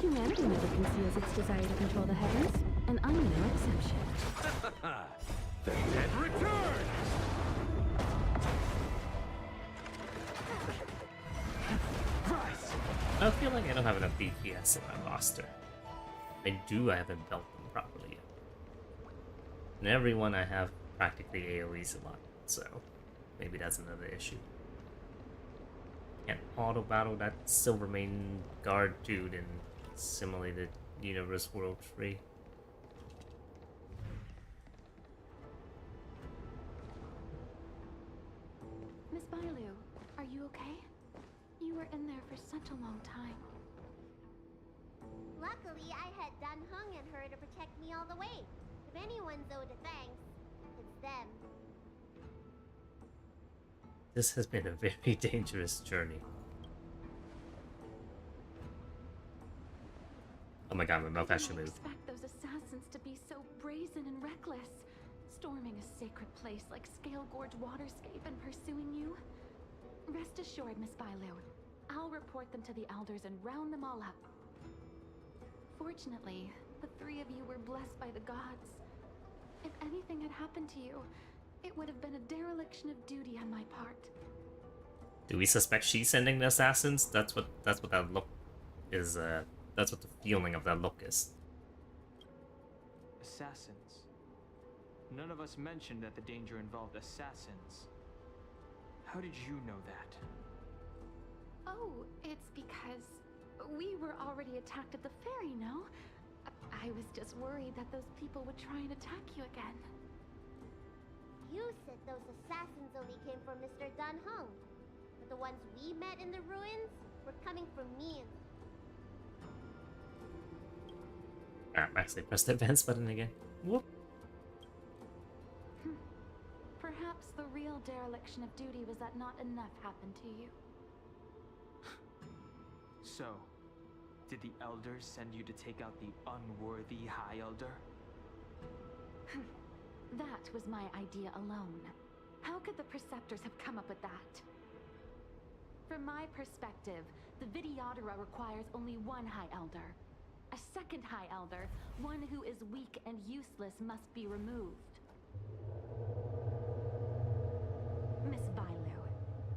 Humanity never conceals its desire to control the heavens, and I'm no exception. The dead return! Rise! I feel like I don't have enough DPS in my roster. I haven't built them properly yet. And everyone I have practically AoEs a lot, so maybe that's another issue. Can't auto battle that Silvermane guard dude in Simulated Universe World 3. Miss Bailu, are you okay? You were in there for such a long time. Luckily, I had Dan Hung and her to protect me all the way. If anyone's owed a thanks, it's them. This has been a very dangerous journey. Oh my god, my mouth actually moved. I didn't expect those assassins to be so brazen and reckless, storming a sacred place like Scale Gorge Waterscape and pursuing you. Rest assured, Miss Bailu, I'll report them to the elders and round them all up. Fortunately, the three of you were blessed by the gods. If anything had happened to you, it would have been a dereliction of duty on my part. Do we suspect she's sending the assassins? That's what that look is. That's what the feeling of that look is. Assassins. None of us mentioned that the danger involved assassins. How did you know that? Oh, it's because we were already attacked at the ferry, no? I was just worried that those people would try and attack you again. You said those assassins only came from Mr. Dan Heng. But the ones we met in the ruins were coming from me and... I actually pressed the advance button again. Whoop. Perhaps the real dereliction of duty was that not enough happened to you. So, did the Elders send you to take out the unworthy High Elder? That was my idea alone. How could the Preceptors have come up with that? From my perspective, the Videodora requires only one High Elder. A second High Elder, one who is weak and useless, must be removed. Miss Bailu,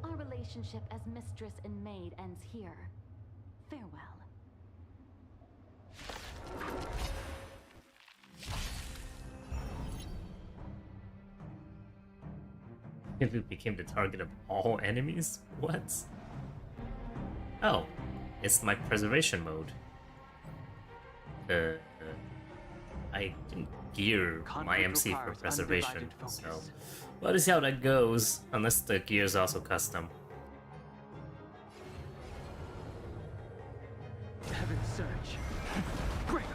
our relationship as mistress and maid ends here. Farewell. If it became the target of all enemies? What? Oh, it's my preservation mode. I didn't gear my MC for preservation, so we'll see how that goes, unless the gear is also custom. Heaven's Surge. Break!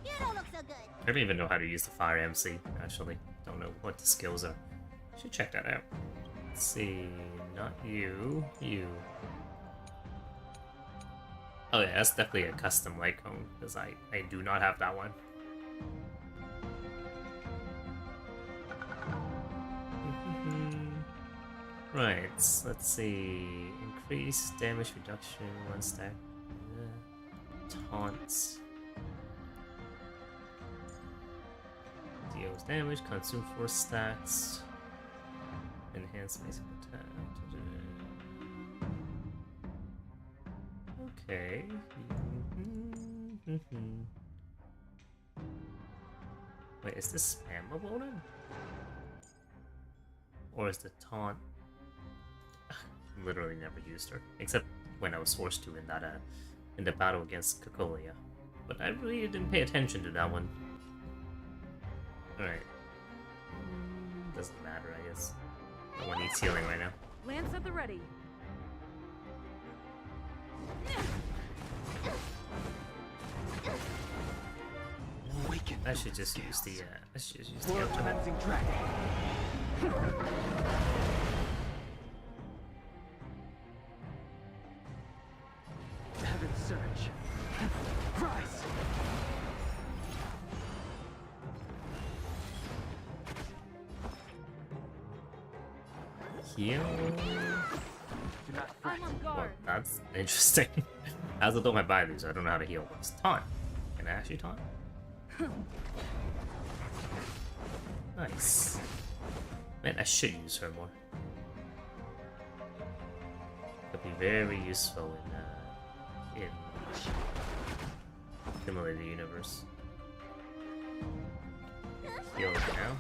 You don't look so good. I don't even know how to use the Fire MC, actually. Don't know what the skills are. Should check that out. Let's see, not you, you. Oh yeah, that's definitely a custom light cone, because I do not have that one. Right, let's see. Increase damage reduction, 1 stack. Taunts. Deals damage, consume 4 stacks. Enhance basic attack. Okay. Wait, is this spammable then? Or is the taunt? Literally never used her, except when I was forced to in the battle against Cocolia. But I really didn't pay attention to that one. All right, doesn't matter, I guess. No one needs healing right now. Lance at the ready. Awaken. I should just use the World Commencing Dragon. Heaven's Surge. Rise. Heal. Do not fret. I'm on Well, guard. that's interesting. I also don't have Bailu, so I don't know how to heal. What's taunt? Can I actually taunt? Nice. Man, I should use her more. Could be very useful in Simulated Universe. Heal now.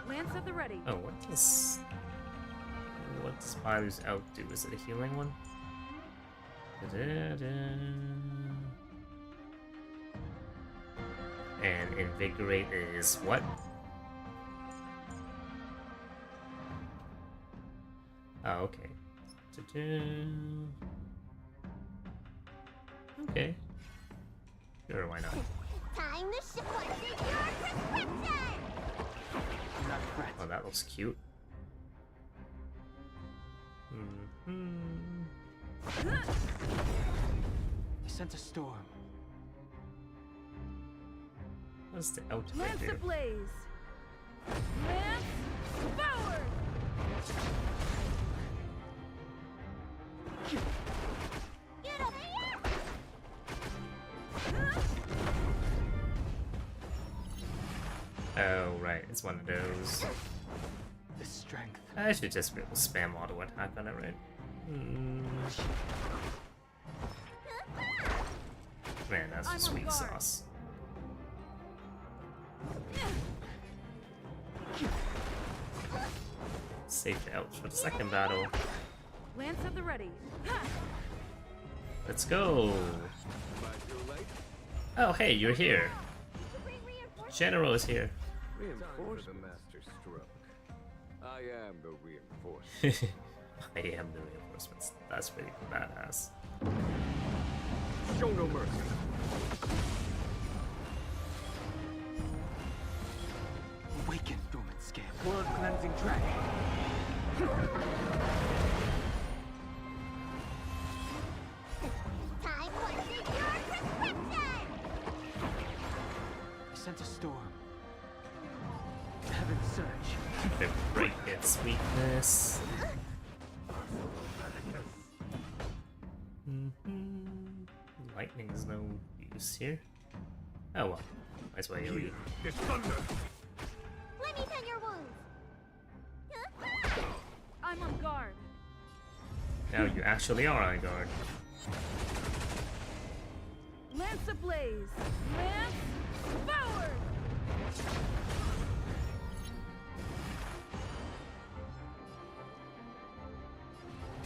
Lance at the ready. Oh, what does Bailu's out do? Is it a healing one? Da-da-da. And Invigorate is what? Oh, okay. Ta-da. Okay. Sure, why not? Time to sequester your prescription! Do not fret. Oh, that looks cute. I sense a storm. What's the ultimate Lance do? ablaze. Lance forward. Get over here! Oh, right, it's one of those. The strength. I should just be able to spam auto attack on it, right? Man, that's I'm on sweet guard. sauce. save out for the second battle. Lance at the ready. Ha! Let's go! Oh, hey, you're here. General is here. Reinforcement. The master stroke. I am the reinforcement. I am the reinforcements. That's pretty badass. Show no mercy. Awaken, dormant scale. World cleansing dragon. Time for secure prescription! I sent a storm. Heaven surge. They break its weakness. Lightning is no use here. Oh well. Nice way you. This thunder. Let me tend your wounds. I'm on guard. Now you actually are on guard. Lance ablaze. Lance forward.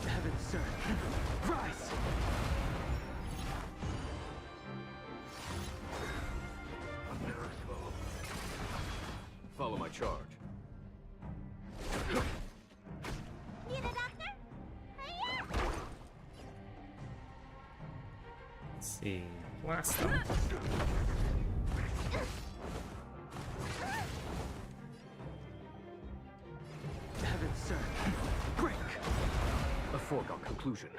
Heaven surge. Rise! Follow my charge. Need a doctor? Hiya! Let's see. Blast them. Heaven surge. Break! A foregone conclusion.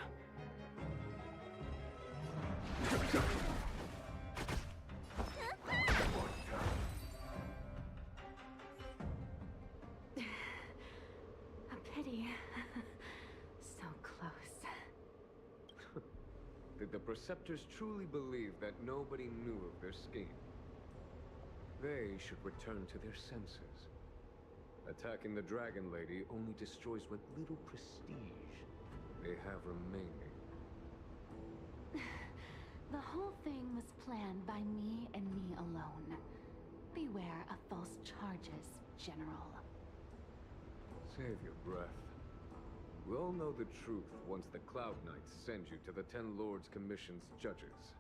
A pity. So close. Did the Preceptors truly believe that nobody knew of their scheme? They should return to their senses. Attacking the Dragon Lady only destroys what little prestige they have remaining. The whole thing was planned by me and me alone. Beware of false charges, General. Save your breath. We'll know the truth once the Cloud Knights send you to the Ten Lords Commission's judges.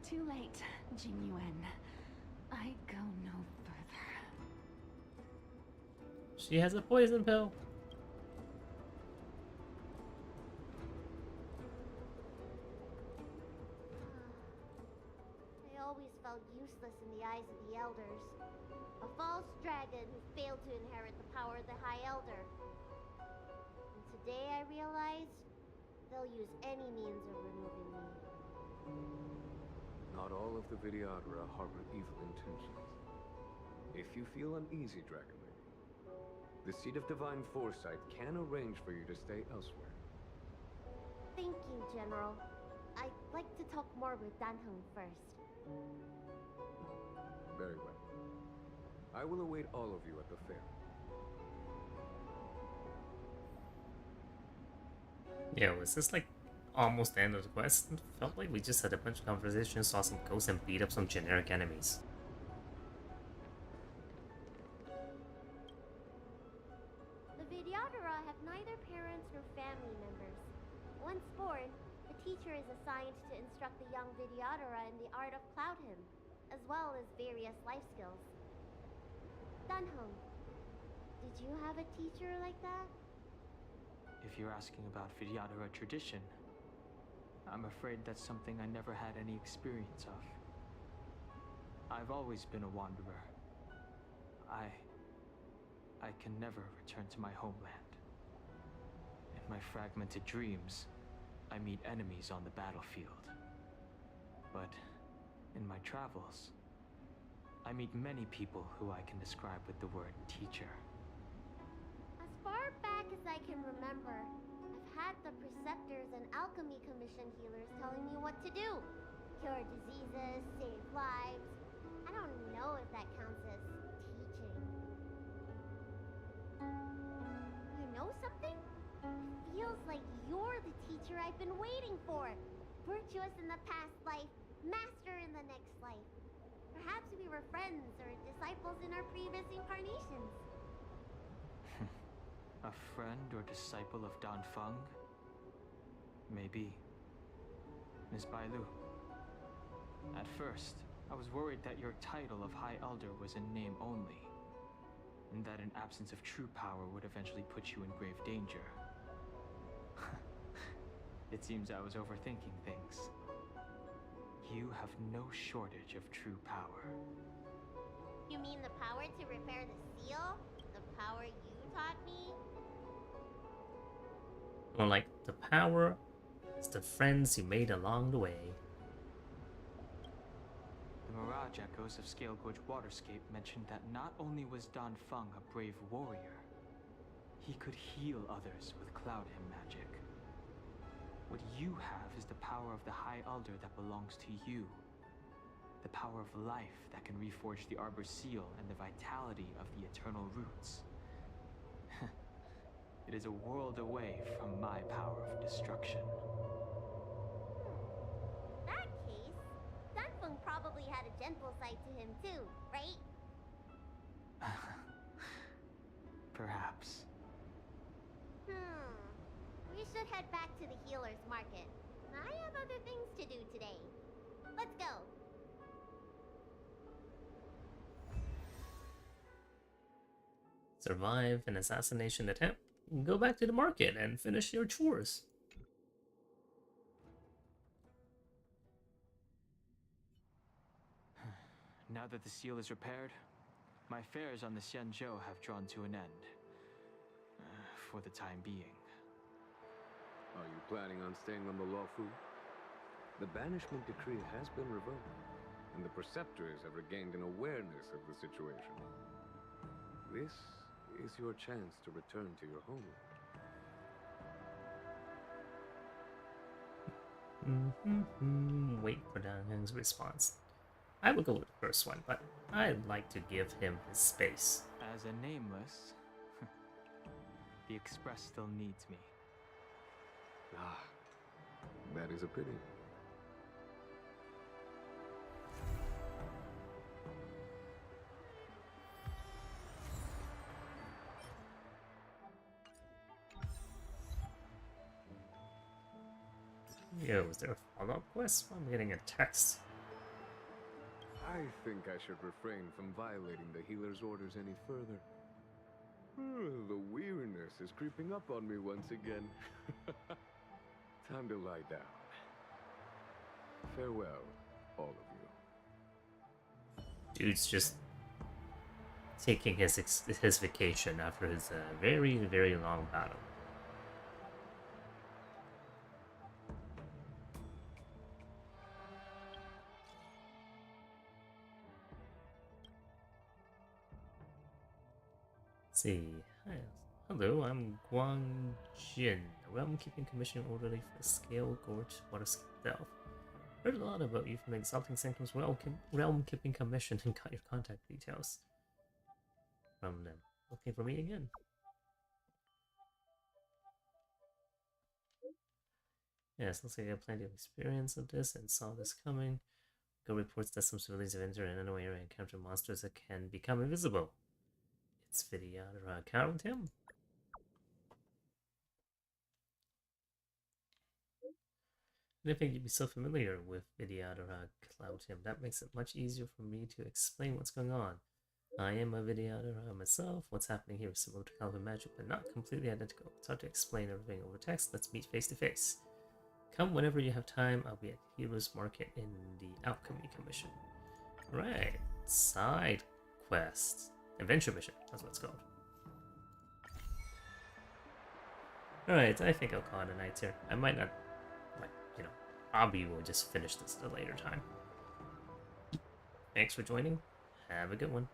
Too late, Jing Yuan. I go no further. She has a poison pill. I always felt useless in the eyes of the Elders. A false dragon who failed to inherit the power of the High Elder. And today I realized they'll use any means of removing me. Not all of the Vidyadhara harbor evil intentions. If you feel uneasy, Dragon Lady, the Seat of Divine Foresight can arrange for you to stay elsewhere. Thank you, General. I'd like to talk more with Danheng first. Very well. I will await all of you at the fair. Yeah, was this like almost the end of the quest? It felt like we just had a bunch of conversations, saw some ghosts, and beat up some generic enemies. The Vidyadhara have neither parents nor family members. Once born, the teacher is assigned to instruct the young Vidyadhara in the art of Cloud Hymn, as well as various life skills. Danheng, did you have a teacher like that? If you're asking about Vidyadhara tradition, I'm afraid that's something I never had any experience of. I've always been a wanderer. I can never return to my homeland. In my fragmented dreams, I meet enemies on the battlefield. But in my travels, I meet many people who I can describe with the word teacher. As far back as I can remember, I've had the Preceptors and Alchemy Commission healers telling me what to do. Cure diseases, save lives. I don't know if that counts as teaching. You know something? It feels like you're the teacher I've been waiting for. Virtuous in the past life, master in the next life. Perhaps we were friends or disciples in our previous incarnations. A friend or disciple of Dan Feng? Maybe. Miss Bailu. At first, I was worried that your title of High Elder was in name only, and that an absence of true power would eventually put you in grave danger. It seems I was overthinking things. You have no shortage of true power. You mean the power to repair the seal? The power you taught me? More like the power is the friends you made along the way. The Mirage Echoes of Scale Gorge Waterscape mentioned that not only was Dan Feng a brave warrior, he could heal others with Cloud Hymn magic. What you have is the power of the High Elder that belongs to you. The power of life that can reforge the Arbor Seal and the vitality of the Eternal Roots. It is a world away from my power of destruction. In that case, Dunfeng probably had a gentle side to him too, right? Perhaps. We should head back to the healer's market. I have other things to do today. Let's go. Survive an assassination attempt, go back to the market and finish your chores. Now that the seal is repaired, my fares on the Xianzhou have drawn to an end. For the time being. Are you planning on staying on the Lawfu? The banishment decree has been revoked, and the preceptors have regained an awareness of the situation. This is your chance to return to your homeland. Wait for Dan Heng's response. I would go with the first one, but I'd like to give him his space. As a nameless, the Express still needs me. Ah, that is a pity. Yo, is there a follow-up quest? I'm getting a text. I think I should refrain from violating the healer's orders any further. The weariness is creeping up on me once again. Time to lie down. Farewell, all of you. Dude's just taking his vacation after his very, very long battle. Let's see. Hi. Hello, I'm Guang Jin, Realm Keeping Commission orderly for the Scale Gorge Waterscape Delve. Heard a lot about you from the Exalting Sanctum's Realm Keeping Commission and got your contact details from them. Looking for me again. Yes, looks like I have plenty of experience of this and saw this coming. Go reports that some civilians have entered an unknown area and encountered monsters that can become invisible. It's Vidyadhara. Count him. And I think you'd be so familiar with Vidyadhara Cloud Him, that makes it much easier for me to explain what's going on. I am a Vidyadhara myself. What's happening here is similar to Calvin magic, but not completely identical. It's hard to explain everything over text. Let's meet face to face. Come whenever you have time. I'll be at Heroes Market in the Alchemy Commission. Right. Side quest. Adventure mission. That's what it's called. Alright, I think I'll call it a night here. I might not, probably will just finish this at a later time. Thanks for joining. Have a good one.